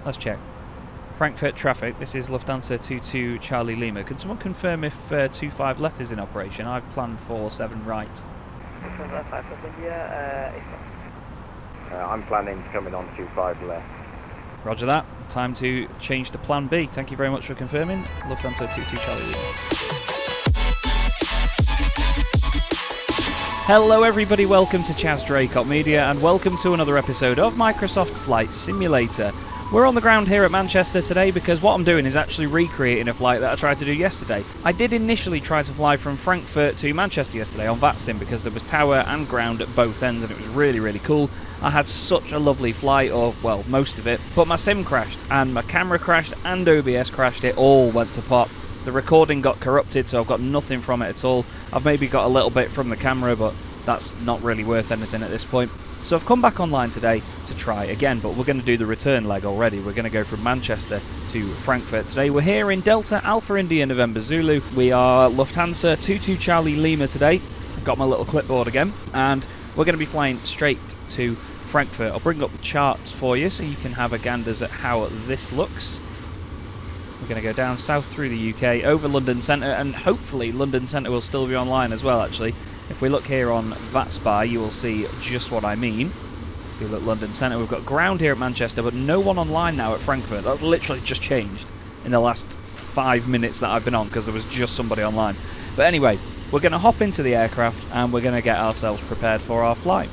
Let's check. Frankfurt traffic, this is Lufthansa 22 Charlie Lima. Can someone confirm if 25 left is in operation? I've planned for 7 right. I'm planning to come in on 25 left. Roger that. Time to change to plan B. Thank you very much for confirming. Lufthansa 22 Charlie Lima. Hello everybody, welcome to Chaz Draycott Media and welcome to another episode of Microsoft Flight Simulator. We're on the ground here at Manchester today because what I'm doing is actually recreating a flight that I tried to do yesterday. I did initially try to fly from Frankfurt to Manchester yesterday on VATSIM because there was tower and ground at both ends and it was really, really cool. I had such a lovely flight, or well, most of it, but my sim crashed and my camera crashed and OBS crashed. It all went to pot. The recording got corrupted, so I've got nothing from it at all. I've maybe got a little bit from the camera, but that's not really worth anything at this point. So I've come back online today to try again, but we're going to do the return leg already. We're going to go from Manchester to Frankfurt today. We're here in Delta Alpha India November Zulu. We are Lufthansa 22 Charlie Lima today. I've got my little clipboard again, and we're going to be flying straight to Frankfurt. I'll bring up the charts for you so you can have a ganders at how this looks. We're going to go down south through the UK, over London Centre, and hopefully London Centre will still be online as well, actually. If we look here on VATSIM, you will see just what I mean. See, look, London Centre. We've got ground here at Manchester, but no one online now at Frankfurt. That's literally just changed in the last 5 minutes that I've been on, because there was just somebody online. But anyway, we're going to hop into the aircraft, and we're going to get ourselves prepared for our flight.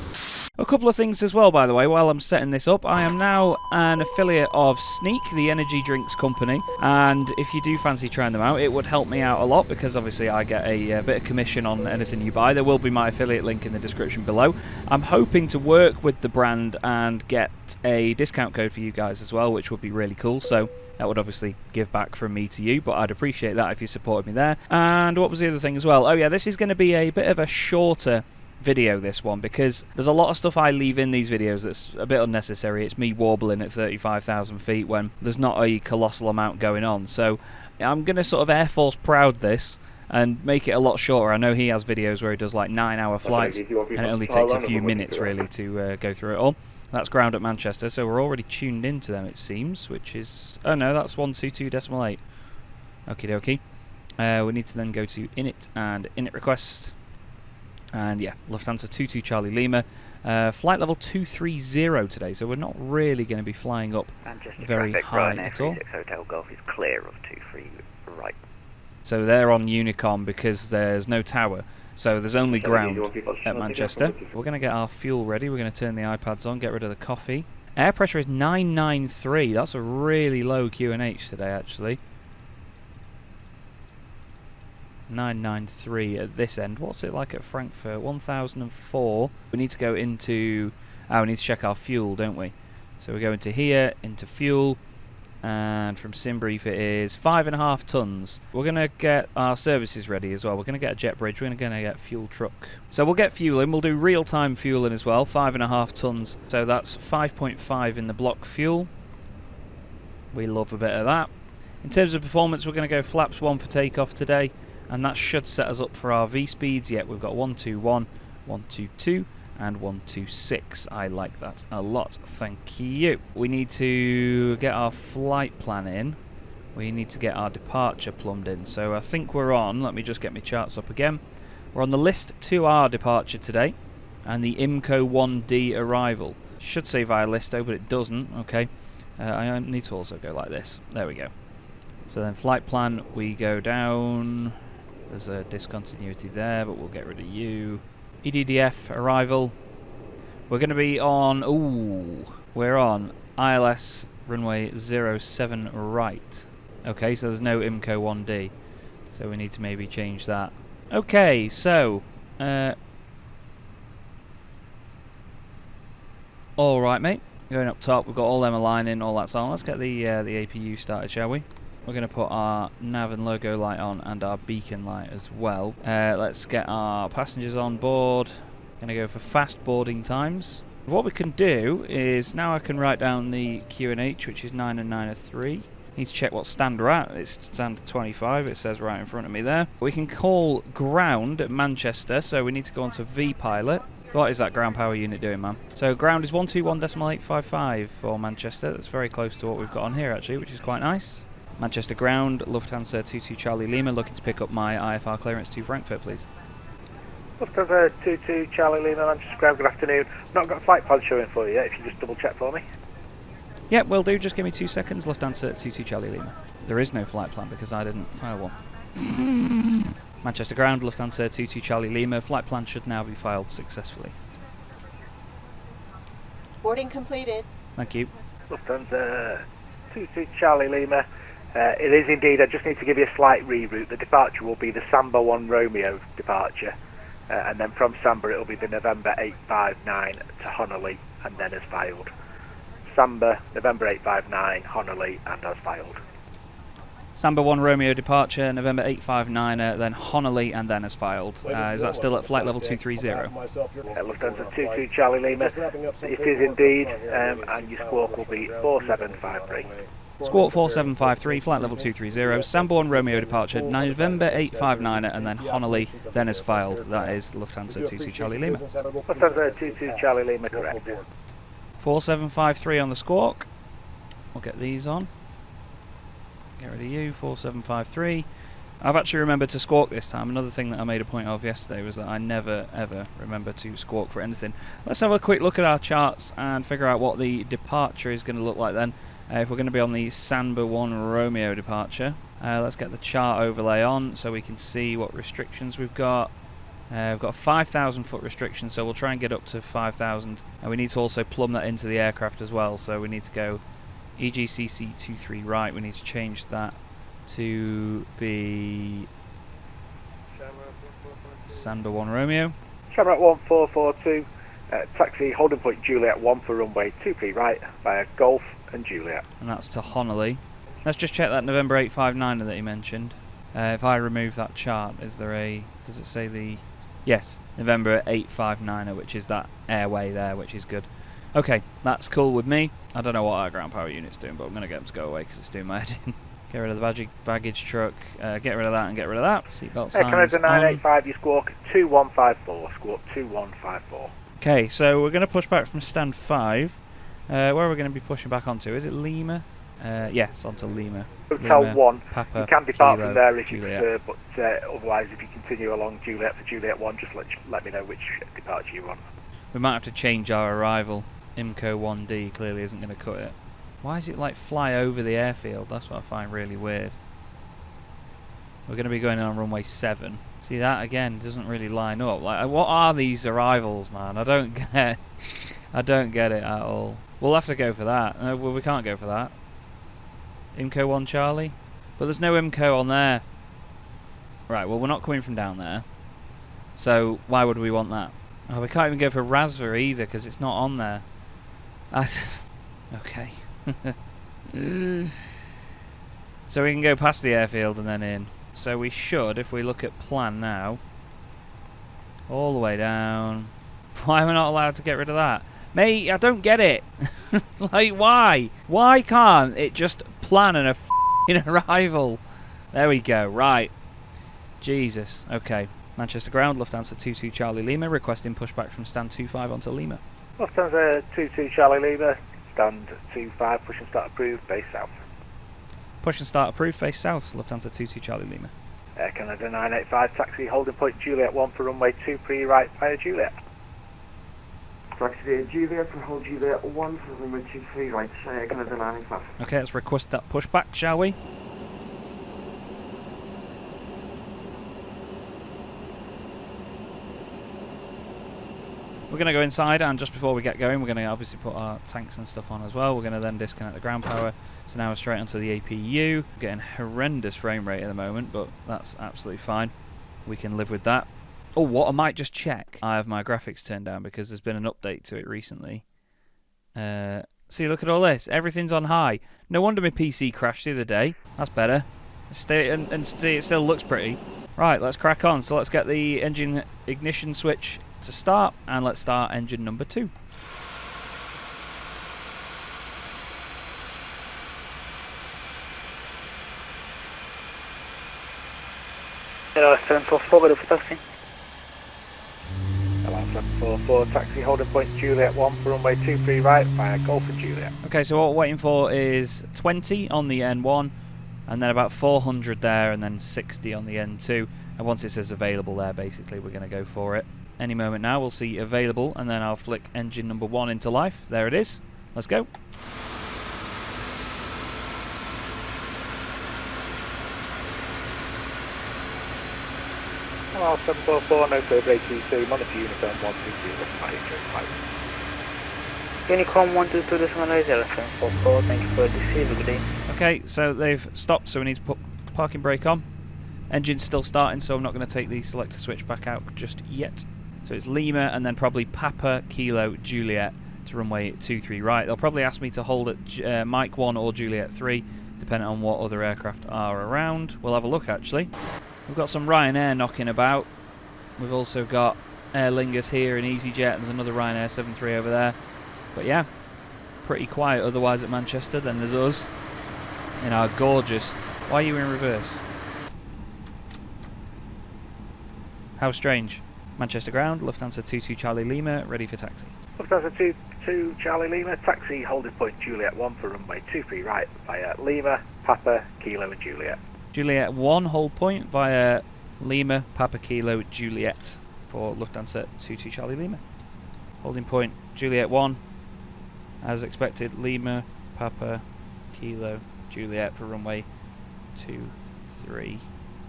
A couple of things as well, by the way, while I'm setting this up. I am now an affiliate of Sneak, the energy drinks company, and if you do fancy trying them out, it would help me out a lot because obviously I get a bit of commission on anything you buy. There will be my affiliate link in the description below. I'm hoping to work with the brand and get a discount code for you guys as well, which would be really cool, so that would obviously give back from me to you, but I'd appreciate that if you supported me there. And what was the other thing as well? Oh yeah, this is going to be a bit of a shorter video, this one, because there's a lot of stuff I leave in these videos that's a bit unnecessary. It's me warbling at 35,000 feet when there's not a colossal amount going on. So I'm going to sort of Air Force proud this and make it a lot shorter. I know he has videos where he does like 9-hour flights and it only takes a few minutes really to go through it all. That's ground at Manchester, so we're already tuned into them, it seems, which is... oh no, that's 122.8. Okie dokie. We need to then go to init and init request. And yeah, Lufthansa 22 Charlie Lima, flight level 230 today, so we're not really going to be flying up Manchester very traffic, high Ryanair at all. 36 Hotel Golf is clear of 23 right. So they're on Unicom because there's no tower, so there's only ground at Manchester. We're going to get our fuel ready, we're going to turn the iPads on, get rid of the coffee. Air pressure is 993, that's a really low QNH today actually. 993 at this end. What's it like at Frankfurt? 1004. We need to go into... we need to check our fuel, don't we? So we go into here, into fuel, and from SimBrief it is 5.5 tons. We're going to get our services ready as well. We're going to get a jet bridge. We're going to get fuel truck. So we'll get fueling. We'll do real-time fueling as well. 5.5 tons. So that's 5.5 in the block fuel. We love a bit of that. In terms of performance, we're going to go flaps 1 for takeoff today. And that should set us up for our V-speeds. Yeah, we've got 121, 122, and 126. I like that a lot. Thank you. We need to get our flight plan in. We need to get our departure plumbed in. So I think we're on. Let me just get my charts up again. We're on the list 2R departure today. And the IMCO 1D arrival. Should say via listo, but it doesn't. Okay. I need to also go like this. There we go. So then flight plan, we go down... there's a discontinuity there, but we'll get rid of you. EDDF arrival. We're going to be on... ooh, we're on ILS runway 07 right. Okay, so there's no IMCO 1D. So we need to maybe change that. Okay, so... alright, mate. Going up top, we've got all them aligning, all that's on. Let's get the APU started, shall we? We're going to put our nav and logo light on and our beacon light as well. Let's get our passengers on board. Going to go for fast boarding times. What we can do is, now I can write down the QNH, which is 9 and 903. Need to check what stand we're at. It's stand 25, it says right in front of me there. We can call ground at Manchester, so we need to go onto VPilot. What is that ground power unit doing, man? So ground is 121.855 for Manchester. That's very close to what we've got on here, actually, which is quite nice. Manchester ground, Lufthansa 22 Charlie Lima, looking to pick up my IFR clearance to Frankfurt, please. Lufthansa 22 Charlie Lima, Manchester ground, good afternoon. Not got a flight plan showing for you yet, if you just double check for me. Yep, will do. Just give me 2 seconds. Lufthansa 22 Charlie Lima. There is no flight plan because I didn't file one. Manchester ground, Lufthansa 22 Charlie Lima. Flight plan should now be filed successfully. Boarding completed. Thank you. Lufthansa 22 Charlie Lima. It is indeed. I just need to give you a slight reroute. The departure will be the Samba 1 Romeo departure, and then from Samba it will be the November 859 to Honolulu, and then as filed. Samba, November 859, Honolulu, and as filed. Samba 1 Romeo departure, November 859, then Honolulu, and then as filed. Is that still at flight level 230? Lufthansa 22 Charlie Lima. It is indeed, and your squawk will be 4753. Squawk 4753, flight level 230, Samba 1 Romeo departure, November 859, and then Honolulu, then as filed. That is Lufthansa 22 Charlie Lima. Lufthansa 22 Charlie Lima, correct. 4753 on the squawk. We'll get these on. Get rid of you, 4753. I've actually remembered to squawk this time. Another thing that I made a point of yesterday was that I never ever remember to squawk for anything. Let's have a quick look at our charts and figure out what the departure is going to look like then. If we're going to be on the Samba 1 Romeo departure, let's get the chart overlay on so we can see what restrictions we've got. We've got a 5,000 foot restriction, so we'll try and get up to 5,000. And we need to also plumb that into the aircraft as well, so we need to go EGCC 23 right. We need to change that to be Samba 1 Romeo. Shamrock 1442, taxi holding point Juliet 1 for runway 23 right via Golf and Juliet. And that's to Honolulu. Let's just check that November 859 that you mentioned. If I remove that chart, is there a... does it say the... Yes, November 859, which is that airway there, which is good. Okay, that's cool with me. I don't know what our ground power unit's doing, but I'm going to get them to go away because it's doing my head in. Get rid of the baggage truck, get rid of that and get rid of that. Seatbelt signs Canada on. 985, you squawk 2154, squawk 2154. Okay, so we're going to push back from stand 5. Where are we going to be pushing back onto? Is it Lima? Yes, onto Lima. Hotel Lima, 1. Papa, You can depart Kilo, from there if Juliet. you prefer, but otherwise if you continue along Juliet for Juliet 1, just let me know which departure you want. We might have to change our arrival. IMCO 1D clearly isn't going to cut it. Why is it like fly over the airfield? That's what I find really weird. We're going to be going on runway 7. See, that again doesn't really line up. Like, what are these arrivals, man? I don't get it at all. We'll have to go for that. No, well, we can't go for that. IMCO 1 Charlie? But there's no IMCO on there. Right, well, we're not coming from down there. So, why would we want that? Oh, we can't even go for Razva either, because it's not on there. Okay. So we can go past the airfield and then in. So we should, if we look at plan now, all the way down. Why am I not allowed to get rid of that? Mate, I don't get it. Like, why? Why can't it just plan an f***ing arrival? There we go, right. Jesus, okay. Manchester ground, Lufthansa 22 Charlie Lima, requesting pushback from stand 25 onto Lima. Lufthansa 22 Charlie Lima, stand 25, push and start approved, base south. Push and start approved, face south, Lufthansa 22 Charlie Lima. Air Canada 985, taxi holding point Juliet 1 for runway 23 right via Juliet. Taxi via Juliet for hold Juliet 1 for runway 23 right, Air Canada 985. Okay, let's request that pushback, shall we? We're going to go inside, and just before we get going, we're going to obviously put our tanks and stuff on as well. We're going to then disconnect the ground power. So now we're straight onto the APU. Getting horrendous frame rate at the moment, but that's absolutely fine. We can live with that. Oh, what I might just check. I have my graphics turned down because there's been an update to it recently. See, look at all this. Everything's on high. No wonder my PC crashed the other day. That's better. And see, it still looks pretty. Right, let's crack on. So let's get the engine ignition switch to start, and let's start engine number 2. Central forward of testing. Alarm 744, taxi holding point Juliet 1 for runway 23 right via Golf and Juliet. Okay, so what we're waiting for is 20 on the N1, and then about 400 there, and then 60 on the N2. And once it says available there, basically, we're going to go for it. Any moment now, we'll see available, and then I'll flick engine number 1 into life. There it is. Let's go. Hello, 744, no further ATC, monitor Uniform 122, Unicorn 122.0, thank you for the receiver, good day. Okay, so they've stopped, so we need to put parking brake on. Engine's still starting, so I'm not going to take the selector switch back out just yet. So it's Lima and then probably Papa Kilo Juliet to runway 23 right. They'll probably ask me to hold at Mike 1 or Juliet 3, depending on what other aircraft are around. We'll have a look, actually. We've got some Ryanair knocking about. We've also got Aer Lingus here in EasyJet. There's another Ryanair 73 over there. But yeah, pretty quiet otherwise at Manchester. Then there's us in our gorgeous... Why are you in reverse? How strange. Manchester ground, Lufthansa 22 Charlie Lima, ready for taxi. Lufthansa 22 Charlie Lima, taxi holding point Juliet 1 for runway 23 right via Lima, Papa, Kilo and Juliet. Juliet 1 hold point via Lima, Papa, Kilo, Juliet for Lufthansa 22 Charlie Lima. Holding point Juliet 1, as expected, Lima, Papa, Kilo, Juliet for runway 23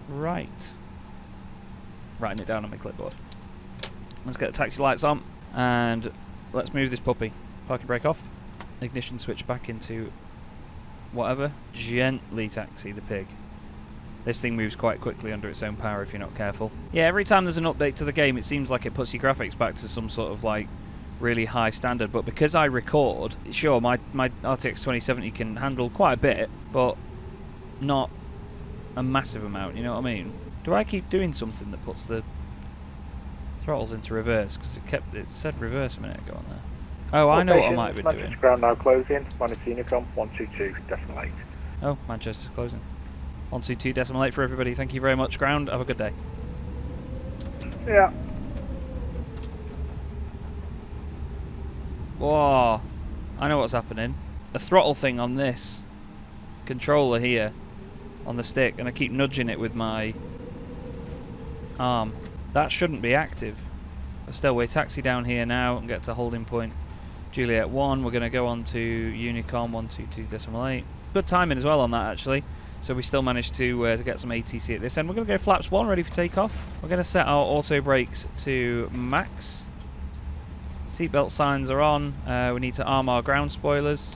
right. Writing it down on my clipboard. Let's get the taxi lights on and let's move this puppy. Parking brake off. Ignition switch back into whatever. Gently taxi the pig. This thing moves quite quickly under its own power if you're not careful. Yeah, every time there's an update to the game, it seems like it puts your graphics back to some sort of like really high standard. But because I record, sure, my RTX 2070 can handle quite a bit, but not a massive amount. You know what I mean? Do I keep doing something that puts the throttles into reverse? Because it said reverse a minute ago on there. Oh, I know what I might be doing. Manchester ground now closing. Monitor Unicom 122.8. Oh, Manchester's closing. 122.8 for everybody. Thank you very much, ground. Have a good day. Yeah. Whoa. I know what's happening. The throttle thing on this controller here on the stick, and I keep nudging it with my arm. That shouldn't be active. But still, we taxi down here now and get to holding point Juliet 1. We're going to go on to Unicom 122.8. Good timing as well on that, actually. So we still managed to get some ATC at this end. We're going to go flaps 1, ready for takeoff. We're going to set our auto brakes to max. Seatbelt signs are on. We need to arm our ground spoilers.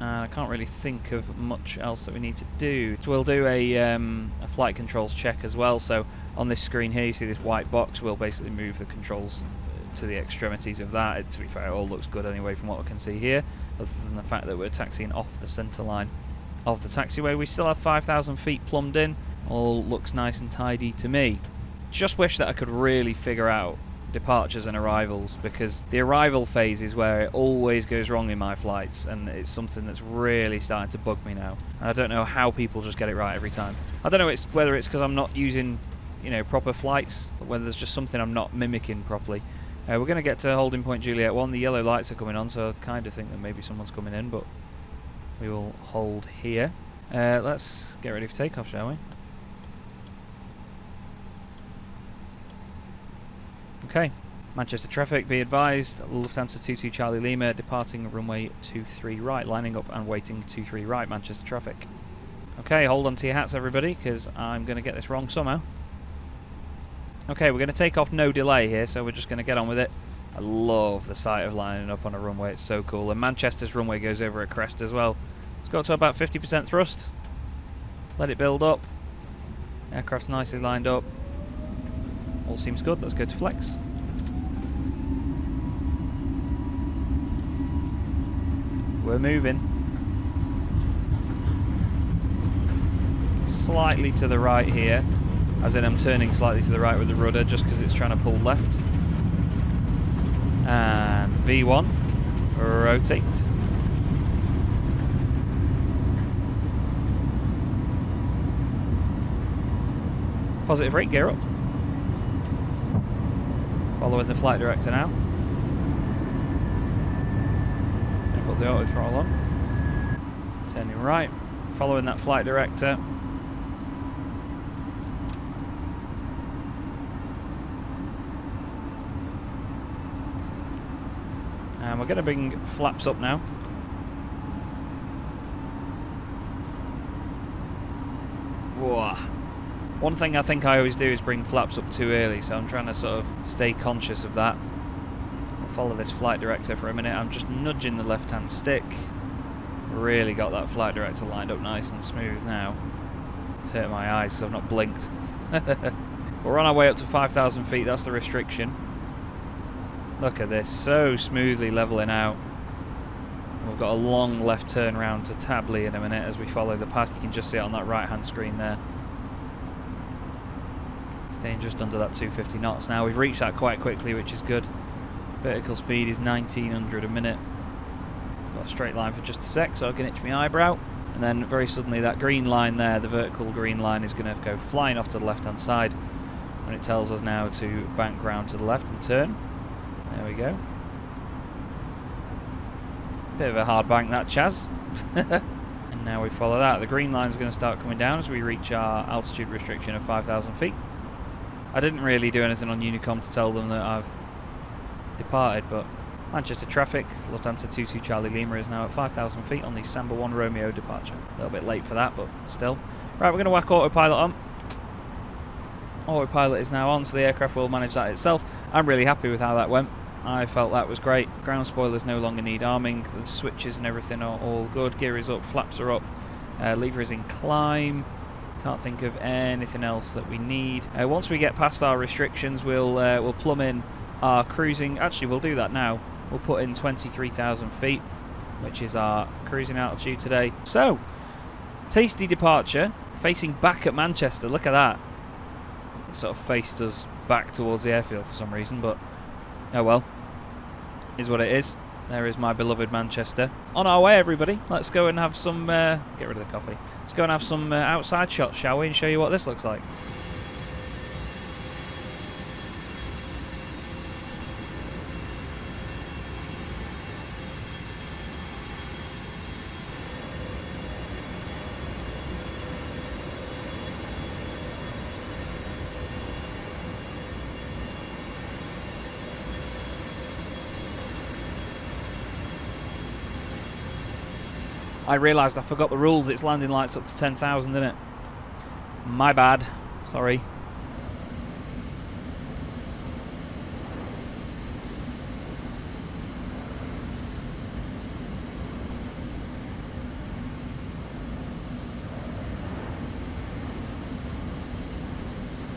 And I can't really think of much else that we need to do. So we'll do a flight controls check as well. So on this screen here, you see this white box. We'll basically move the controls to the extremities of that. To be fair, it all looks good anyway from what we can see here, other than the fact that we're taxiing off the centre line of the taxiway. We still have 5,000 feet plumbed in. All looks nice and tidy to me. Just wish that I could really figure out departures and arrivals, because the arrival phase is where it always goes wrong in my flights, and it's something that's really starting to bug me now. And I don't know how people just get it right every time. I don't know whether it's because I'm not using, proper flights, or whether there's just something I'm not mimicking properly. We're going to get to holding point Juliet 1. The yellow lights are coming on, so I kind of think that maybe someone's coming in, but we will hold here. Let's get ready for takeoff, shall we? Okay, Manchester traffic, be advised, Lufthansa 22 Charlie Lima departing runway 23 right, lining up and waiting 23 right, Manchester traffic. Okay, hold on to your hats everybody, because I'm going to get this wrong somehow. Okay, we're going to take off no delay here, so we're just going to get on with it. I love the sight of lining up on a runway, it's so cool. And Manchester's runway goes over a crest as well. It's got to about 50% thrust. Let it build up. Aircraft's nicely lined up. All seems good. Let's go to flex. We're moving. Slightly to the right here. As in I'm turning slightly to the right with the rudder just because it's trying to pull left. And V1. Rotate. Positive rate, gear up. Following the flight director now. Gonna put the auto throttle on. Turning right. Following that flight director. And we're going to bring flaps up now. Whoa. One thing I think I always do is bring flaps up too early, so I'm trying to sort of stay conscious of that. I'll follow this flight director for a minute. I'm just nudging the left-hand stick. Really got that flight director lined up nice and smooth now. It's hurting my eyes because I've not blinked. But we're on our way up to 5,000 feet, that's the restriction. Look at this, so smoothly levelling out. We've got a long left turn round to Tabley in a minute as we follow the path. You can just see it on that right hand screen there. Staying just under that 250 knots now. We've reached that quite quickly, which is good. Vertical speed is 1900 a minute. Got a straight line for just a sec so I can itch my eyebrow. And then very suddenly that green line there, the vertical green line, is going to go flying off to the left hand side when it tells us now to bank round to the left and turn. There we go. Bit of a hard bank that, Chaz. And now we follow that. The green line is going to start coming down as we reach our altitude restriction of 5,000 feet. I didn't really do anything on Unicom to tell them that I've departed, but Manchester traffic, Lufthansa 22 Charlie Lima is now at 5,000 feet on the Samba 1 Romeo departure. A little bit late for that, but still. Right, we're going to whack autopilot on. Autopilot is now on, so the aircraft will manage that itself. I'm really happy with how that went. I felt that was great. Ground spoilers no longer need arming. The switches and everything are all good. Gear is up, flaps are up. Lever is in climb. Can't think of anything else that we need. Once we get past our restrictions, we'll plumb in our cruising. Actually, we'll do that now. We'll put in 23,000 feet, which is our cruising altitude today. So, tasty departure, facing back at Manchester. Look at that. It sort of faced us back towards the airfield for some reason, but oh well, is what it is. There is my beloved Manchester. On our way, everybody. Let's go and have some, get rid of the coffee. Let's go and have some outside shots, shall we, and show you what this looks like. I realised I forgot the rules. It's landing lights up to 10,000, isn't it? My bad. Sorry.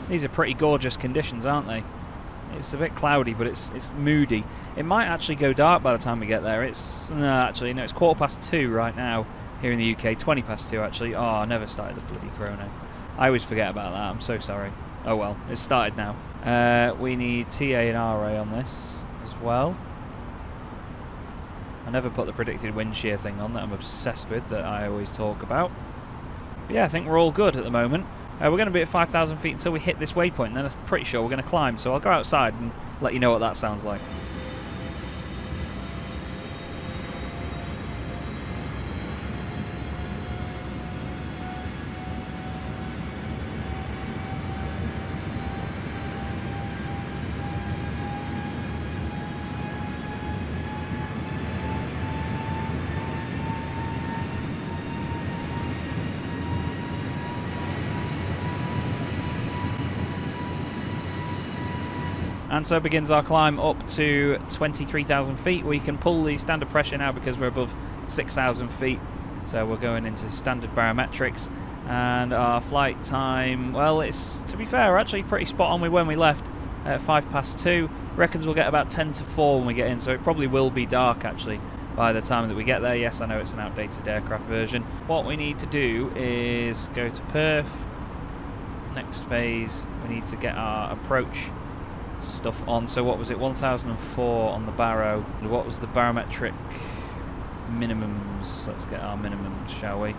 These are pretty gorgeous conditions, aren't they? It's a bit cloudy, but it's moody. It might actually go dark by the time we get there. It's actually no, it's 2:15 right now here in the UK. 2:20 actually. Oh, I never started the bloody chrono. I always forget about that. I'm so sorry. Oh well, it's started now. We need TA and RA on this as well. I never put the predicted wind shear thing on that I'm obsessed with, that I always talk about. But yeah, I think we're all good at the moment. We're going to be at 5,000 feet until we hit this waypoint, and then I'm pretty sure we're going to climb. So I'll go outside and let you know what that sounds like. And so begins our climb up to 23,000 feet. We can pull the standard pressure now because we're above 6,000 feet. So we're going into standard barometrics. And our flight time, well, it's, to be fair, actually pretty spot on with when we left at 2:05. Reckons we'll get about 10 to 4 when we get in. So it probably will be dark, actually, by the time that we get there. Yes, I know it's an outdated aircraft version. What we need to do is go to Perth. Next phase, we need to get our approach stuff on. So what was it, 1004 on the baro. What was the barometric minimums? Let's get our minimums, shall we?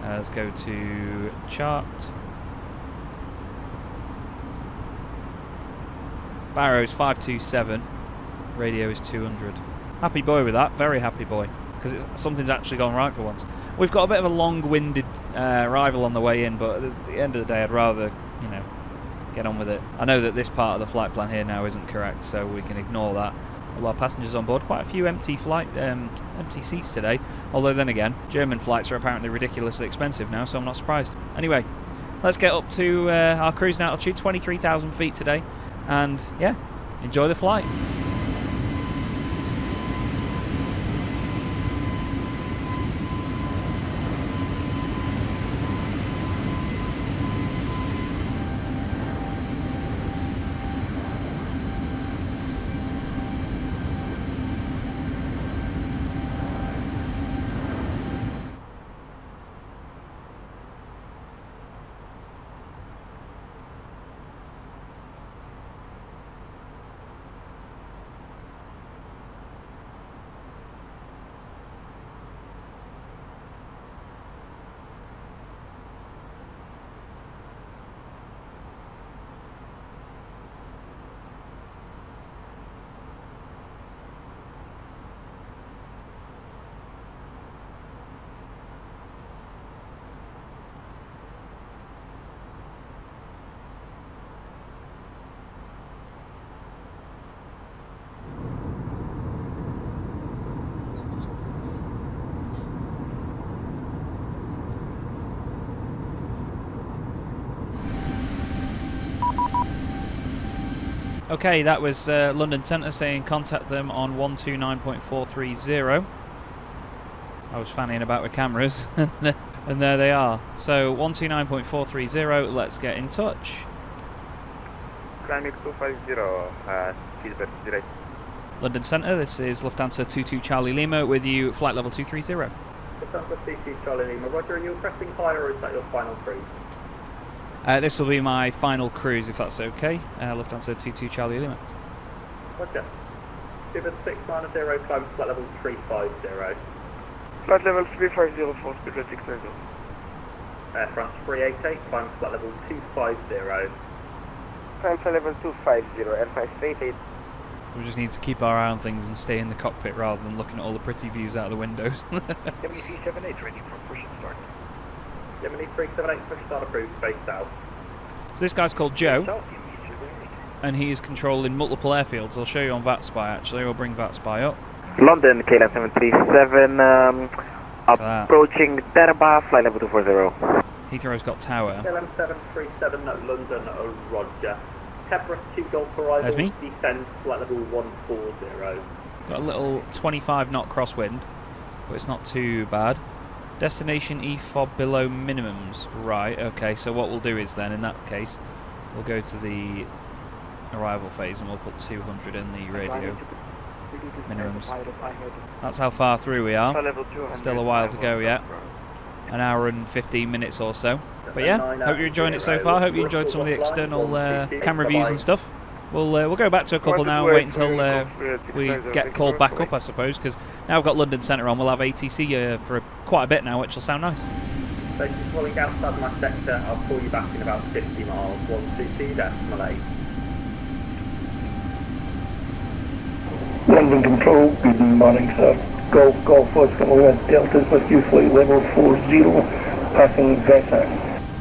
Let's go to chart. Barrow's 527. Radio is 200. Happy boy with that. Very happy boy. Because something's actually gone right for once. We've got a bit of a long-winded arrival on the way in, but at the end of the day, I'd rather, you know, get on with it. I know that this part of the flight plan here now isn't correct, so we can ignore that. All our passengers on board. Quite a few empty seats today. Although then again, German flights are apparently ridiculously expensive now, so I'm not surprised. Anyway, let's get up to our cruising altitude, 23,000 feet today, and yeah, enjoy the flight. Okay, that was London Centre saying contact them on 129.430. I was fanning about with cameras, and there they are. So 129.430, let's get in touch. Climate 250, feedback direct. London Centre, this is Lufthansa 22 Charlie Lima with you, flight level 230. Lufthansa 22 Charlie Lima, Roger, are you requesting higher or is that your final cruise? This will be my final cruise, if that's okay. Lufthansa 22 Charlie Lima. Roger. Given 690, climb flight level 350. Flight level 350 for speed 690. Air France 388, climb flight level 250. Climb flight level 250, Air France 388. We just need to keep our eye on things and stay in the cockpit rather than looking at all the pretty views out of the windows. Gemini 378 ready for push and start. Gemini 378, push start approved, space south. So this guy's called Joe, South, Gemini 378. and he is controlling multiple airfields. I'll show you on VATSPY actually, we'll bring VATSPY up. London, KLM 737, that. approaching Derba, flight level 240. Heathrow's got tower. KLM 737, London, Roger. Tebra 2 Golf arrival, There's me. descend flight level 140. Got a little 25 knot crosswind, but it's not too bad. Destination EFOB below minimums. Right, okay, so what we'll do is then, in that case, we'll go to the arrival phase and we'll put 200 in the radio minimums. That's how far through we are. Still a while to go yet. An hour and 15 minutes or so. But yeah, hope you're enjoying it so far. Hope you enjoyed some of the external camera views and stuff. We'll go back to a couple now and wait until we get called back up, I suppose, because now we've got London Centre on, we'll have ATC for quite a bit now, which will sound nice. So if you're calling outside my sector, I'll call you back in about 50 miles, 122.8. London Control, good morning sir. Golf Oscar Lima Delta with you flight level 40, passing VATSIM.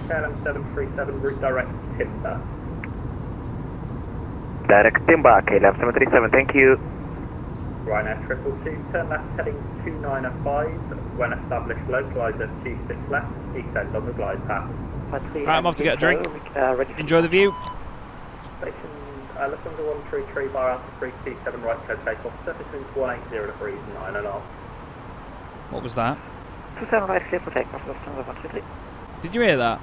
KLM 737, route direct Timber. Direct Timber, KLM 737, thank you. Ryanair 222, turn left heading 295, when established localise at 26 left, descend on the glide path. Right, I'm off to get a drink. Enjoy the view. Station Lufthansa 133 bar Alpha 327 right code takeoff, surface winds 180 degrees and 9.5. What was that? 27 right clear for takeoff, Lufthansa 123. Did you hear that?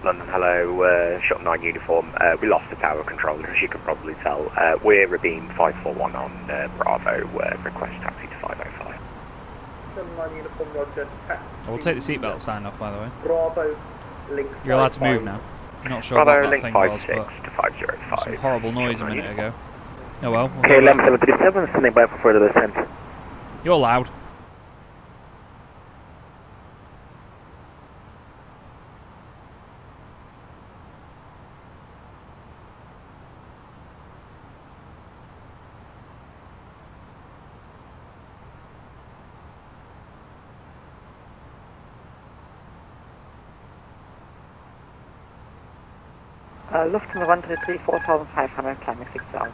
London, hello, Shutdown uniform. We lost the tower controller, as you can probably tell. We're beam 541 on Bravo, request taxi to 505. 79 uniform, Roger. I will take the seatbelt sign off, by the way. Bravo, link. You're allowed to move now. I'm not sure Bravo, what that link thing was, 56 but to 505. some horrible noise a minute ago. Oh well. We'll go KLM back. 737, standing by for further descent. You're loud. Lufthansa 133, 4,500, climbing 6,000.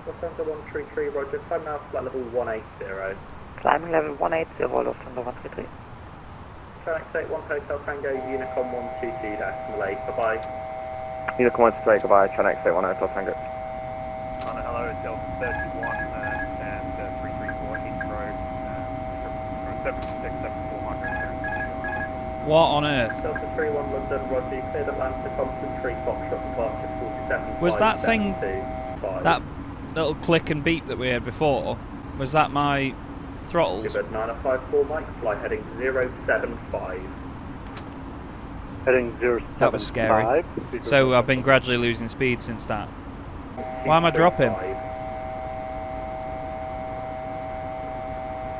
Lufthansa 133, roger. Climb now, flight level 180. Climbing level 180, Lufthansa 133. Connect 81 Hotel Tango, Unicom 122-8, bye-bye. Unicom 123, goodbye. Channel X81 Hotel Tango. Hello, it's Delta 31 and 334 Heathrow, 767-400. What on earth? Delta 31 London, roger. You cleared Atlanta, Constantry, Foxtrot, departure 47. Was that thing, that little click and beep that we had before, was that my throttles? Good 9054 Mike, flight heading 075. Heading 075. That was scary. So I've been gradually losing speed since that. Why am I dropping?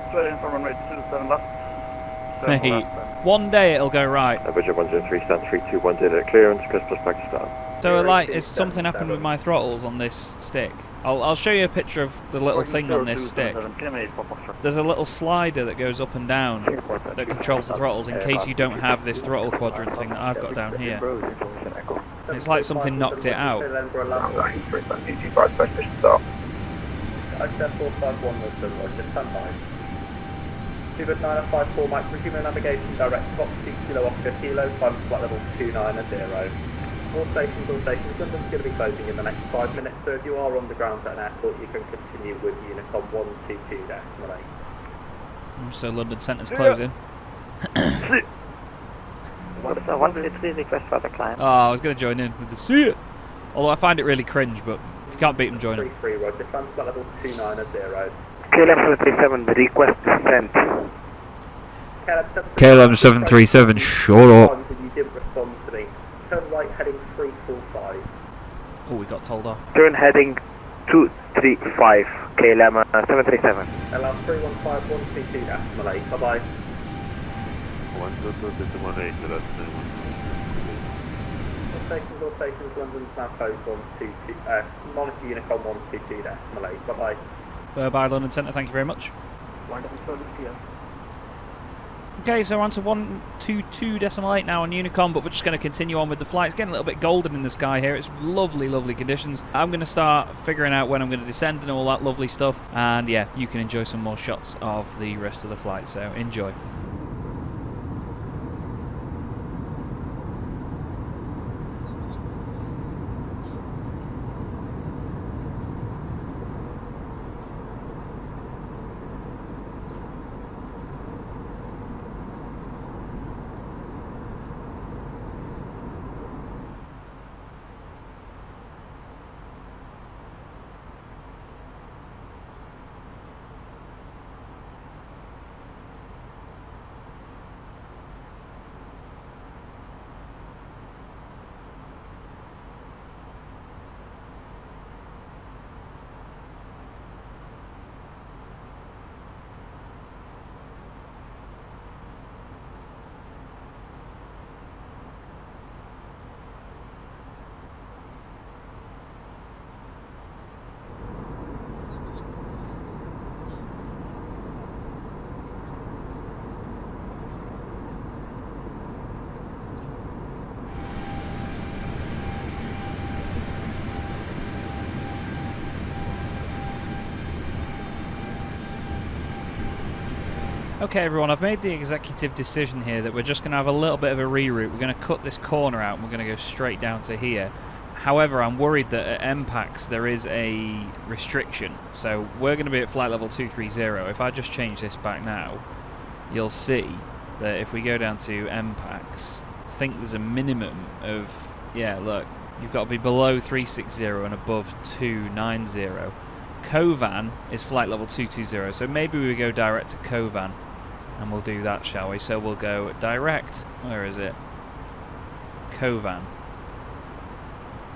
Straight in from runway 27 left. Mate, one day it'll go right. Bridge 103, stand 321, did clearance, Crystal Pakistan. So like, is something happened with my throttles on this stick? I'll show you a picture of the little thing on this stick. There's a little slider that goes up and down that controls the throttles in case you don't have this throttle quadrant thing that I've got down here. It's like something knocked it out. I said 451 was the roger, stand by. Good 9054 Mike, resume navigation direct Fox 2 Kilo Oscar Kilo, climb flight level 290. All stations, London's going to be closing in the next 5 minutes, so if you are on the ground at an airport, you can continue with Unicom 122-8. So London Centre's closing. Lufthansa 133, request for the climb. Oh, I was going to join in with the see it. Although I find it really cringe, but if you can't beat them, join them. 33 roger, climb flight level 290. KLM 737, the request is sent. KLM 737, shut up. You didn't respond to me. Turn right heading 345. Oh, we got told off. Turn heading 235, KLM 737. Allow 315122 Malay, bye-bye. 122-18, All stations, London's now closed on monitor Unicom 122 Malay, bye-bye. Bye London Centre, thank you very much. Okay, so we're on to 122.8 now on Unicom, but we're just going to continue on with the flight. It's getting a little bit golden in the sky here. It's lovely, lovely conditions. I'm going to start figuring out when I'm going to descend and all that lovely stuff. And yeah, you can enjoy some more shots of the rest of the flight, so enjoy. Okay everyone, I've made the executive decision here that we're just going to have a little bit of a reroute. We're going to cut this corner out and we're going to go straight down to here. However, I'm worried that at MPAX there is a restriction. So we're going to be at flight level 230. If I just change this back now, you'll see that if we go down to MPAX, I think there's a minimum of, yeah look, you've got to be below 360 and above 290. Kovan is flight level 220, so maybe we go direct to Kovan. And we'll do that, shall we? So we'll go direct. Where is it? Kovan.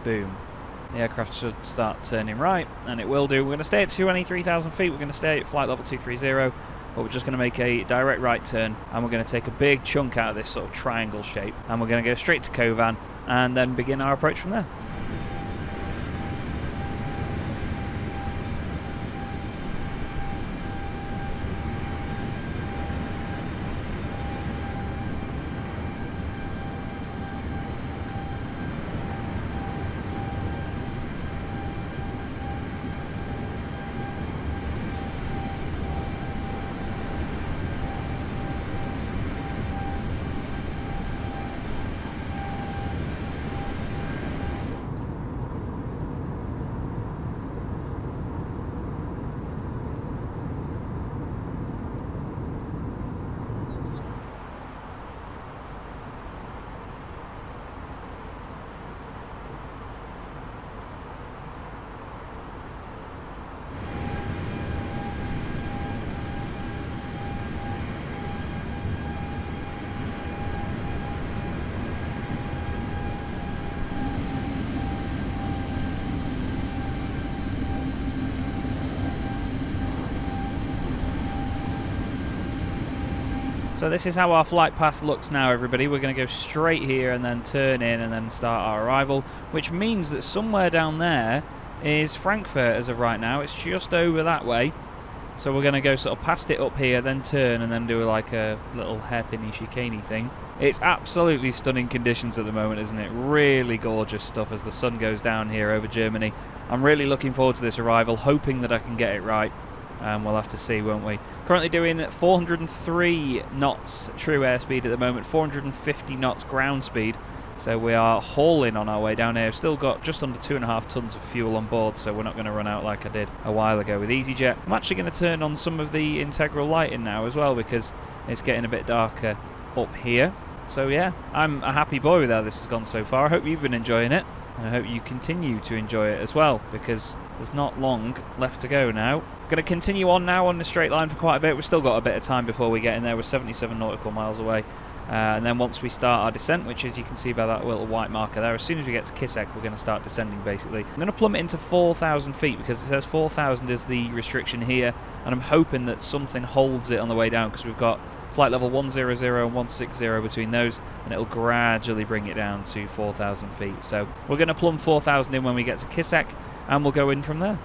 Boom. The aircraft should start turning right, and it will do. We're going to stay at 23,000 feet. We're going to stay at flight level 230, but we're just going to make a direct right turn, and we're going to take a big chunk out of this sort of triangle shape, and we're going to go straight to Kovan, and then begin our approach from there. So this is how our flight path looks now, everybody. We're going to go straight here and then turn in and then start our arrival, which means that somewhere down there is Frankfurt as of right now. It's just over that way. So we're going to go sort of past it up here, then turn and then do like a little hairpinny chicaney thing. It's absolutely stunning conditions at the moment, isn't it? Really gorgeous stuff as the sun goes down here over Germany. I'm really looking forward to this arrival, hoping that I can get it right. We'll have to see, won't we? Currently doing 403 knots true airspeed at the moment, 450 knots ground speed. So we are hauling on our way down here. We've still got just under 2.5 tons of fuel on board, so we're not going to run out like I did a while ago with EasyJet. I'm actually going to turn on some of the integral lighting now as well, because it's getting a bit darker up here. So yeah, I'm a happy boy with how this has gone so far. I hope you've been enjoying it, and I hope you continue to enjoy it as well, because there's not long left to go now. Going to continue on now on the straight line for quite a bit. We've still got a bit of time before we get in there. We're 77 nautical miles away. And then once we start our descent, which as you can see by that little white marker there, as soon as we get to Kisek, we're going to start descending basically. I'm going to plummet into 4,000 feet because it says 4,000 is the restriction here, and I'm hoping that something holds it on the way down, because we've got flight level 100 and 160 between those, and it'll gradually bring it down to 4,000 feet. So we're going to plumb 4,000 in when we get to Kisek, and we'll go in from there.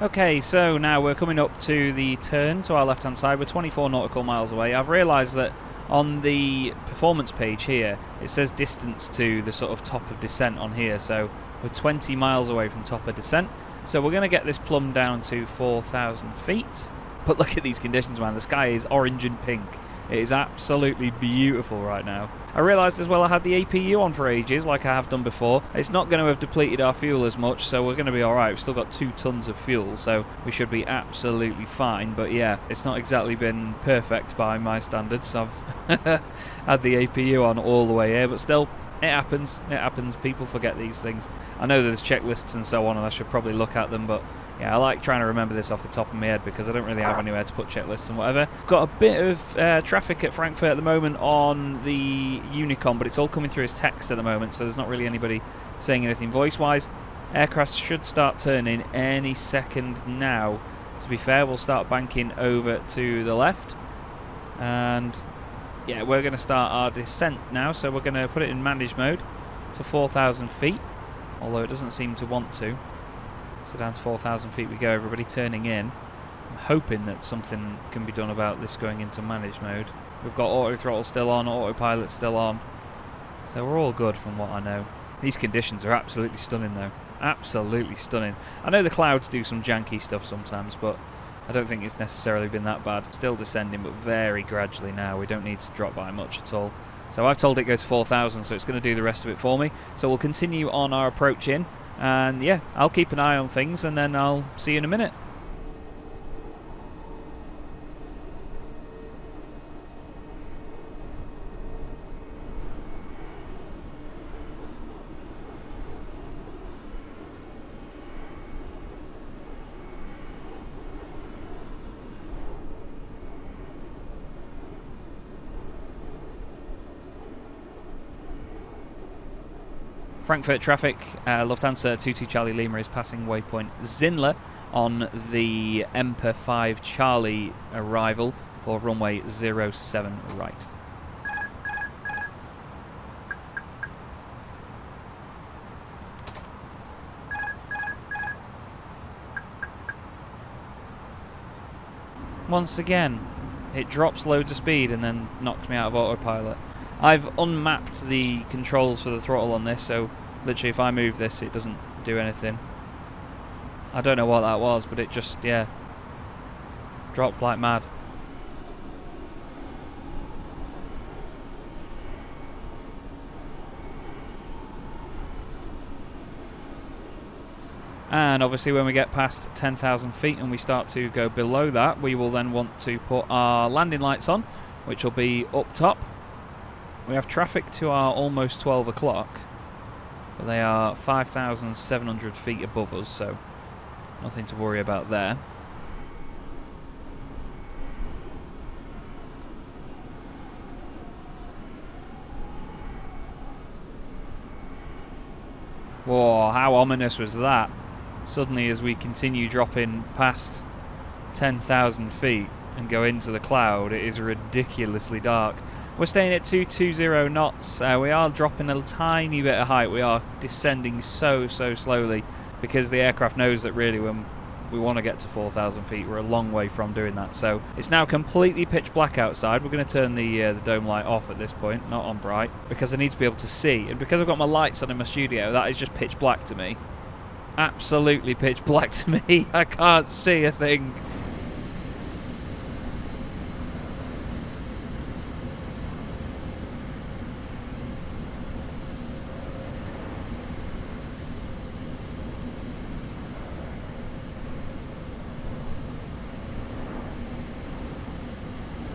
Okay, so now we're coming up to the turn to our left-hand side. We're 24 nautical miles away. I've realised that on the performance page here, it says distance to the sort of top of descent on here. So we're 20 miles away from top of descent. So we're going to get this plumb down to 4,000 feet. But look at these conditions, man. The sky is orange and pink. It is absolutely beautiful right now. I realised as well I had the APU on for ages, like I have done before. It's not going to have depleted our fuel as much, so we're going to be alright. We've still got 2 tons of fuel, so we should be absolutely fine. But yeah, it's not exactly been perfect by my standards. I've had the APU on all the way here, but still, it happens. It happens. People forget these things. I know there's checklists and so on, and I should probably look at them, but yeah, I like trying to remember this off the top of my head because I don't really have anywhere to put checklists and whatever. Got a bit of traffic at Frankfurt at the moment on the Unicom, but it's all coming through as text at the moment, so there's not really anybody saying anything voice-wise. Aircraft should start turning any second now. To be fair, we'll start banking over to the left. And yeah, we're going to start our descent now, so we're going to put it in managed mode to 4,000 feet, although it doesn't seem to want to. So down to 4,000 feet we go, everybody, turning in. I'm hoping that something can be done about this going into managed mode. We've got auto throttle still on, autopilot still on. So we're all good from what I know. These conditions are absolutely stunning though. Absolutely stunning. I know the clouds do some janky stuff sometimes, but I don't think it's necessarily been that bad. Still descending, but very gradually now. We don't need to drop by much at all. So I've told it go to 4,000, so it's going to do the rest of it for me. So we'll continue on our approach in. And yeah, I'll keep an eye on things and then I'll see you in a minute. Frankfurt traffic, Lufthansa 22 Charlie Lima is passing waypoint Zinler on the Emperor 5 Charlie arrival for runway 07 right. Once again, it drops loads of speed and then knocks me out of autopilot. I've unmapped the controls for the throttle on this, so literally if I move this it doesn't do anything. I don't know what that was, but it just, yeah, dropped like mad. And obviously when we get past 10,000 feet and we start to go below that, we will then want to put our landing lights on, which will be up top. We have traffic to our almost 12 o'clock, but they are 5,700 feet above us, so nothing to worry about there. Whoa, how ominous was that? Suddenly, as we continue dropping past 10,000 feet and go into the cloud, it is ridiculously dark. We're staying at 220 knots. We are dropping a tiny bit of height. We are descending so slowly because the aircraft knows that really when we want to get to 4,000 feet, we're a long way from doing that. So it's now completely pitch black outside. We're going to turn the dome light off at this point, not on bright, because I need to be able to see. And because I've got my lights on in my studio, that is just pitch black to me. Absolutely pitch black to me. I can't see a thing.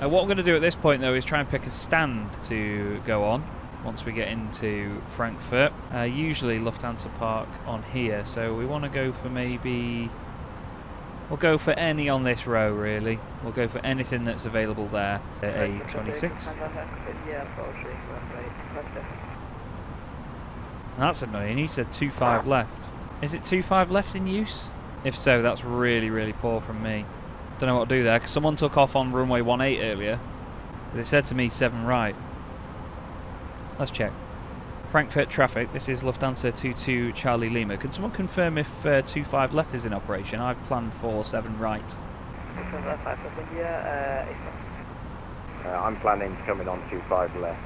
What I'm going to do at this point though is try and pick a stand to go on once we get into Frankfurt. Usually Lufthansa park on here, so we want to go for maybe... We'll go for any on this row really. We'll go for anything that's available there. A26. That's annoying, he said 25 left. Is it 25 left in use? If so, that's really poor from me. Don't know what to do there, because someone took off on runway 18 earlier, but it said to me 7 right. Let's check. Frankfurt traffic, this is Lufthansa 22 Charlie Lima. Can someone confirm if 25 left is in operation? I've planned for 7 right. I'm planning to come in on 25 left.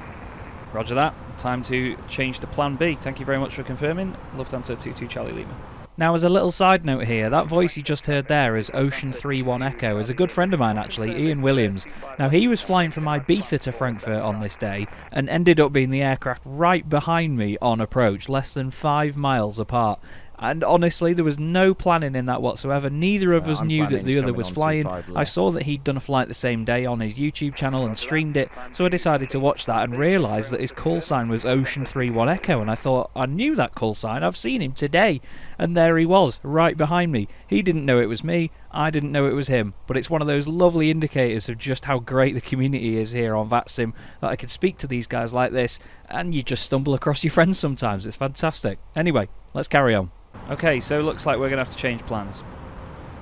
Roger that. Time to change to plan B. Thank you very much for confirming. Lufthansa 22 Charlie Lima. Now, as a little side note here, that voice you just heard there is Ocean 31 Echo, is a good friend of mine actually, Ian Williams. Now, he was flying from Ibiza to Frankfurt on this day and ended up being the aircraft right behind me on approach, less than 5 miles apart. And honestly, there was no planning in that whatsoever. Neither of us knew that the other was flying. I saw that he'd done a flight the same day on his YouTube channel and streamed it, so I decided to watch that and realised that his call sign was Ocean 31 Echo, and I thought, I knew that call sign, I've seen him today. And there he was, right behind me. He didn't know it was me, I didn't know it was him, but it's one of those lovely indicators of just how great the community is here on VATSIM, that I can speak to these guys like this, and you just stumble across your friends sometimes. It's fantastic. Anyway, let's carry on. Okay, so looks like we're going to have to change plans.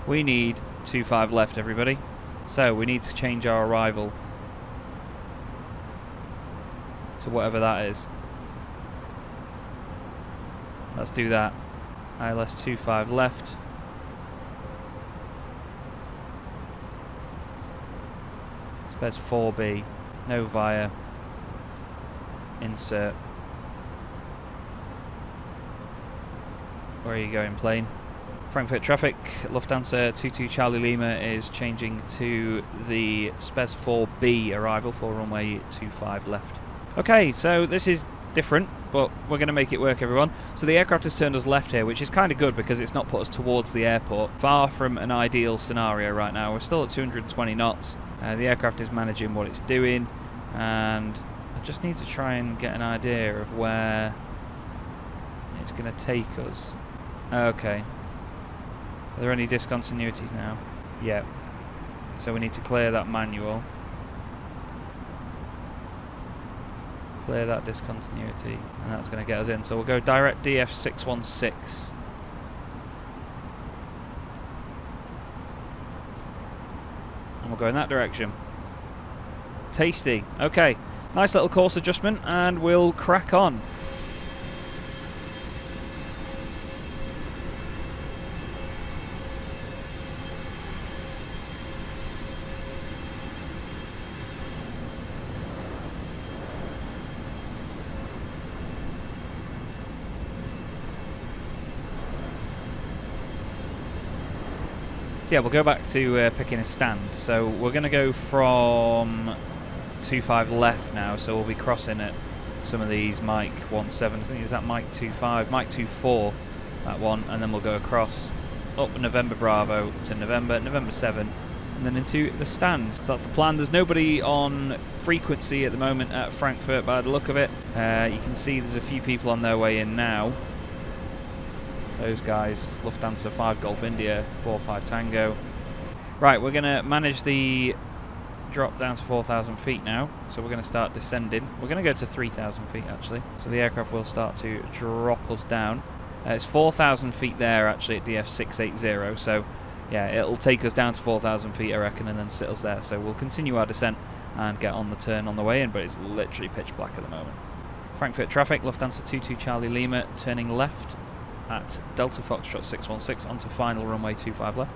We need 25 left, everybody. So we need to change our arrival to whatever that is. Let's do that. ILS 25 left. Spez 4B. No via. Insert. Where are you going, plane? Frankfurt traffic, Lufthansa 22 Charlie Lima is changing to the Spez 4B arrival for runway 25 left. Okay, so this is different, but we're going to make it work, everyone. So the aircraft has turned us left here, which is kind of good because it's not put us towards the airport. Far from an ideal scenario right now. We're still at 220 knots. The aircraft is managing what it's doing, and I just need to try and get an idea of where it's going to take us. Okay. Are there any discontinuities now? Yeah. So we need to clear that manual. Clear that discontinuity. And that's going to get us in. So we'll go direct DF 616. And we'll go in that direction. Tasty. Okay. Nice little course adjustment, and we'll crack on. So yeah, we'll go back to picking a stand. So we're going to go from 25 left now, so we'll be crossing at some of these Mike 17, I think is that Mike 25, Mike 24, that one, and then we'll go across up November Bravo to November 7, and then into the stands. So that's the plan. There's nobody on frequency at the moment at Frankfurt by the look of it. You can see there's a few people on their way in now. Those guys, Lufthansa 5 Golf India, 45 Tango. Right, we're going to manage the drop down to 4,000 feet now, so we're going to start descending. We're going to go to 3,000 feet actually, so the aircraft will start to drop us down. It's 4,000 feet there actually at DF 680, so yeah, it'll take us down to 4,000 feet I reckon, and then sit us there. So we'll continue our descent and get on the turn on the way in, but it's literally pitch black at the moment. Frankfurt traffic, Lufthansa 22 Charlie Lima, turning left at Delta Foxtrot 616 onto final runway 25 left.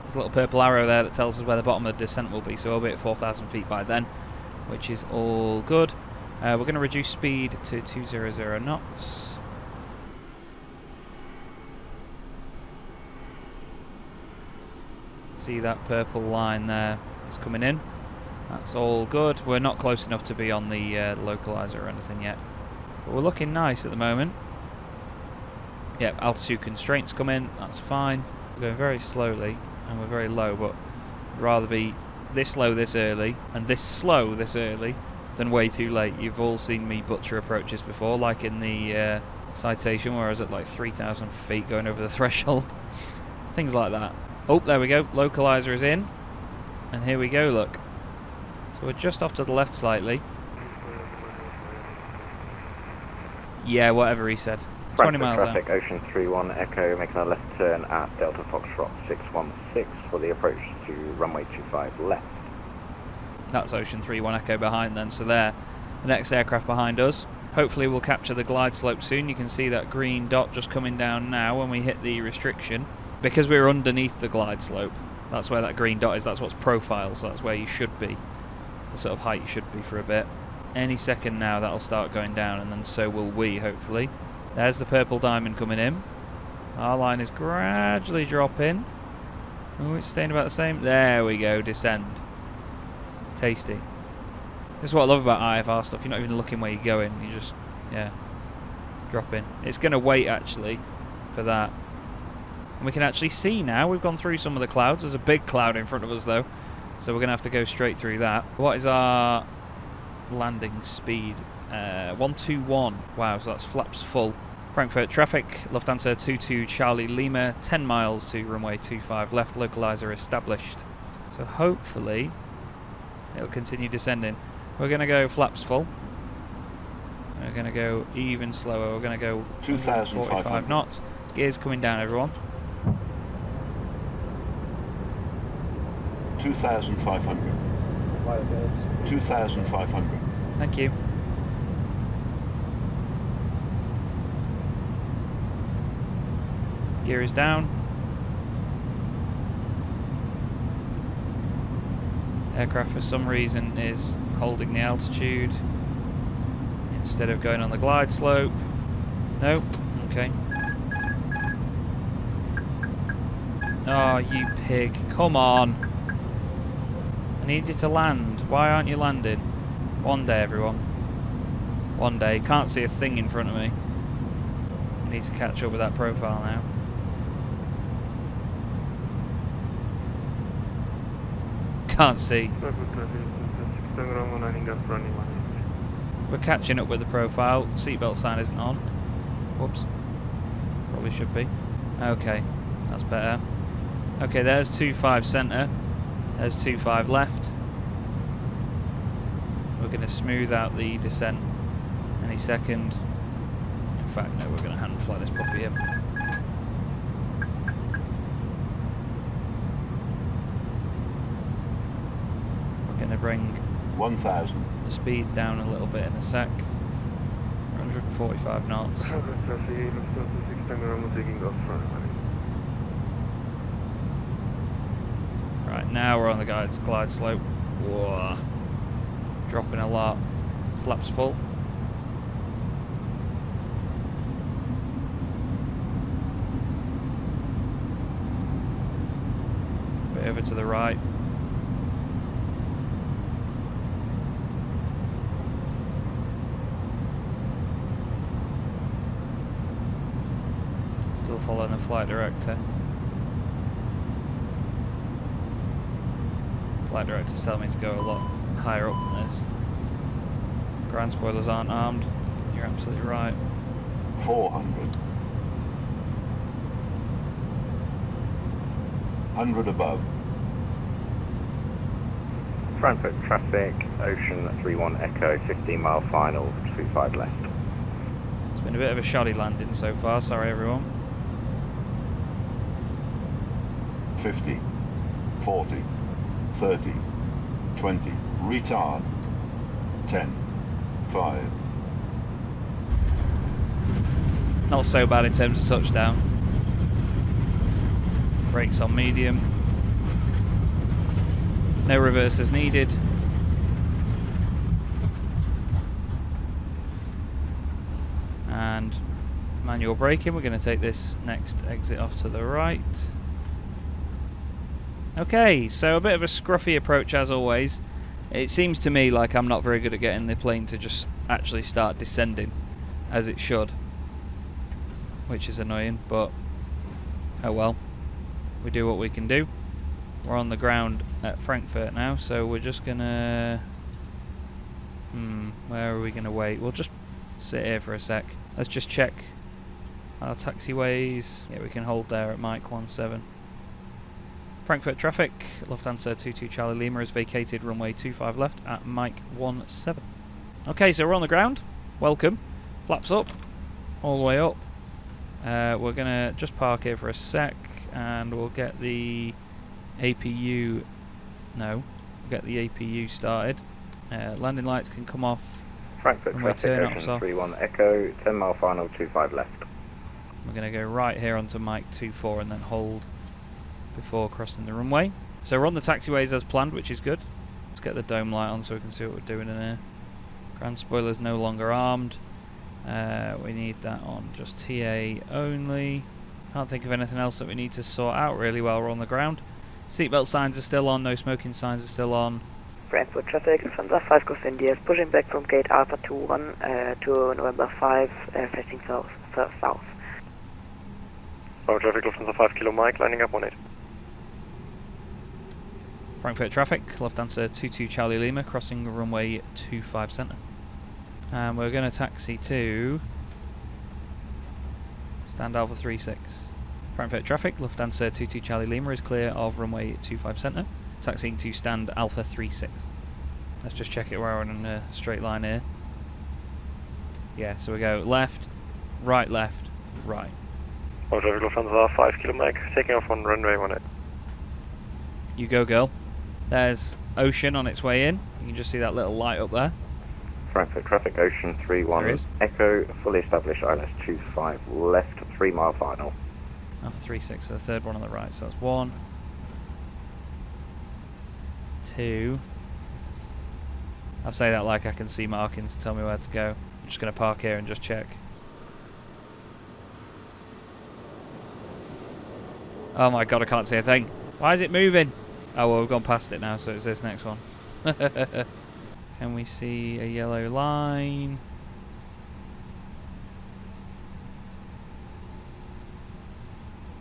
There's a little purple arrow there that tells us where the bottom of the descent will be, so we'll be at 4,000 feet by then, which is all good. We're going to reduce speed to 200 knots. See that purple line there? It's coming in. That's all good. We're not close enough to be on the localizer or anything yet, but we're looking nice at the moment. Yep, altitude constraints come in. That's fine. We're going very slowly, and we're very low, but I'd rather be this low this early and this slow this early than way too late. You've all seen me butcher approaches before, like in the Citation where I was at like 3,000 feet going over the threshold. Things like that. Oh, there we go. Localizer is in. And here we go, look. So we're just off to the left slightly. Yeah, whatever he said. 20 miles traffic, out. Ocean 31 Echo, making a left turn at Delta Foxtrot 616 for the approach to runway 25 left. That's Ocean 31 Echo behind then, so there. The next aircraft behind us. Hopefully we'll capture the glide slope soon. You can see that green dot just coming down now when we hit the restriction. Because we're underneath the glide slope, that's where that green dot is, that's what's profile, so that's where you should be. The sort of height you should be for a bit. Any second now that'll start going down, and then so will we, hopefully. There's the purple diamond coming in. Our line is gradually dropping. Oh, it's staying about the same. There we go, descend. Tasty. This is what I love about IFR stuff. You're not even looking where you're going. You just, yeah, drop in. It's going to wait, actually, for that. And we can actually see now. We've gone through some of the clouds. There's a big cloud in front of us, though. So we're going to have to go straight through that. What is our landing speed? 121. Wow, so that's flaps full. Frankfurt traffic, Lufthansa 22 Charlie Lima, 10 miles to runway 25 left, localizer established. So hopefully it'll continue descending. We're going to go flaps full. We're going to go even slower. We're going to go 2,045 knots. Gears coming down, everyone. 2,500. 2,500. Thank you. Gear is down. Aircraft for some reason is holding the altitude instead of going on the glide slope. Nope. Okay. Oh, you pig. Come on. I need you to land. Why aren't you landing? One day, everyone. One day. Can't see a thing in front of me. I need to catch up with that profile now. Can't see. We're catching up with the profile. Seatbelt sign isn't on. Whoops. Probably should be. Okay, that's better. Okay, there's 25 centre. There's 25 left. We're going to smooth out the descent any second. In fact, no, we're going to hand fly this puppy in. We're going to bring 1,000. the speed down a little bit in a sec. 145 knots. Right, now we're on the glide slope. Whoa. Dropping a lot. Flaps full. Bit over to the right. Still following the flight director. Flight director's telling me to go a lot higher up than this. Ground spoilers aren't armed. You're absolutely right. 400. 100 above. Frankfurt traffic, Ocean 31 Echo, 15 mile final, 25 left. It's been a bit of a shoddy landing so far, sorry everyone. 50. 40. 30. 20. Retard. 10. 5. Not so bad in terms of touchdown. Brakes on medium. No reversers needed. And manual braking. We're going to take this next exit off to the right. Okay, so a bit of a scruffy approach as always. It seems to me like I'm not very good at getting the plane to just actually start descending as it should, which is annoying, but oh well. We do what we can do. We're on the ground at Frankfurt now, so we're just gonna... where are we gonna wait? We'll just sit here for a sec. Let's just check our taxiways. Yeah, we can hold there at Mike 17. Frankfurt traffic, Lufthansa 22 Charlie Lima has vacated runway 25 left at Mike 17. Okay, so we're on the ground. Welcome. Flaps up. All the way up. We're gonna just park here for a sec, and we'll get the APU. No, we'll get the APU started. Landing lights can come off. Frankfurt traffic, Ocean 31 Echo, 10 mile final, 25 left. We're gonna go right here onto Mike 24 and then hold before crossing the runway. So we're on the taxiways as planned, which is good. Let's get the dome light on so we can see what we're doing in here. Ground spoiler's no longer armed. We need that on just TA only. Can't think of anything else that we need to sort out really while we're on the ground. Seatbelt signs are still on, no smoking signs are still on. Frankfurt traffic, Lufthansa 5 Coast India is pushing back from gate Alpha 21 to November 5, facing south. Bravo traffic, Lufthansa 5 Kilo Mike, lining up on it. Frankfurt traffic, Lufthansa 22 Charlie Lima, crossing runway 25 centre. And we're going to taxi to stand Alpha 36. Frankfurt traffic, Lufthansa 22 Charlie Lima is clear of runway 25 centre, taxiing to stand Alpha 36. Let's just check it, we're on a straight line here. Yeah, so we go left, right, right. Bravo traffic, Lufthansa 5 Kilo Mike, taking off on runway 18. You go, girl. There's Ocean on its way in. You can just see that little light up there. Frankfurt traffic, Ocean 31 Echo, fully established ILS 25 left, 3 mile final. Alpha 36, the third one on the right. So that's 1, 2. I'll say that like I can see markings to tell me where to go. I'm just going to park here and just check. Oh my god, I can't see a thing. Why is it moving? Oh well, we've gone past it now, so it's this next one. Can we see a yellow line?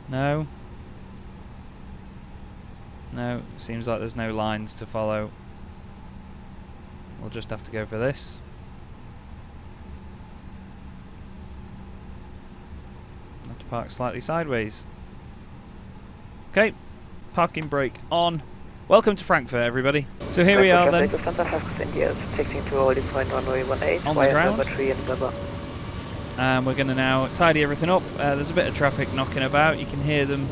No? No, seems like there's no lines to follow. We'll just have to go for this. Have to park slightly sideways. Okay, parking brake on. Welcome to Frankfurt, everybody. So here we are then. On the ground. And we're going to now tidy everything up. There's a bit of traffic knocking about. You can hear them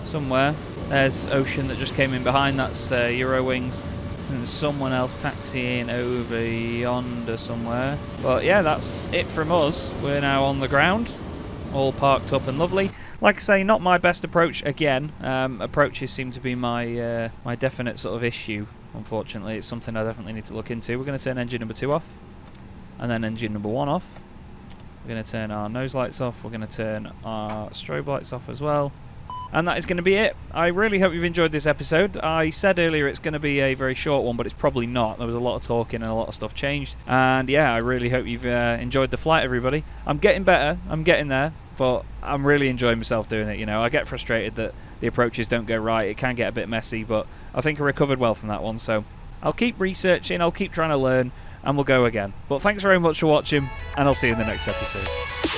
somewhere. There's Ocean that just came in behind. That's Eurowings. And there's someone else taxiing over yonder somewhere. But yeah, that's it from us. We're now on the ground, all parked up and lovely. Like I say, not my best approach again. Approaches seem to be my my definite sort of issue, unfortunately. It's something I definitely need to look into. We're going to turn engine number 2 off, and then engine number 1 off. We're going to turn our nose lights off. We're going to turn our strobe lights off as well. And that is going to be it. I really hope you've enjoyed this episode. I said earlier it's going to be a very short one, but it's probably not. There was a lot of talking and a lot of stuff changed. And yeah, I really hope you've enjoyed the flight, everybody. I'm getting better. I'm getting there. But I'm really enjoying myself doing it. You know, I get frustrated that the approaches don't go right. It can get a bit messy, but I think I recovered well from that one. So I'll keep researching. I'll keep trying to learn. And we'll go again. But thanks very much for watching. And I'll see you in the next episode.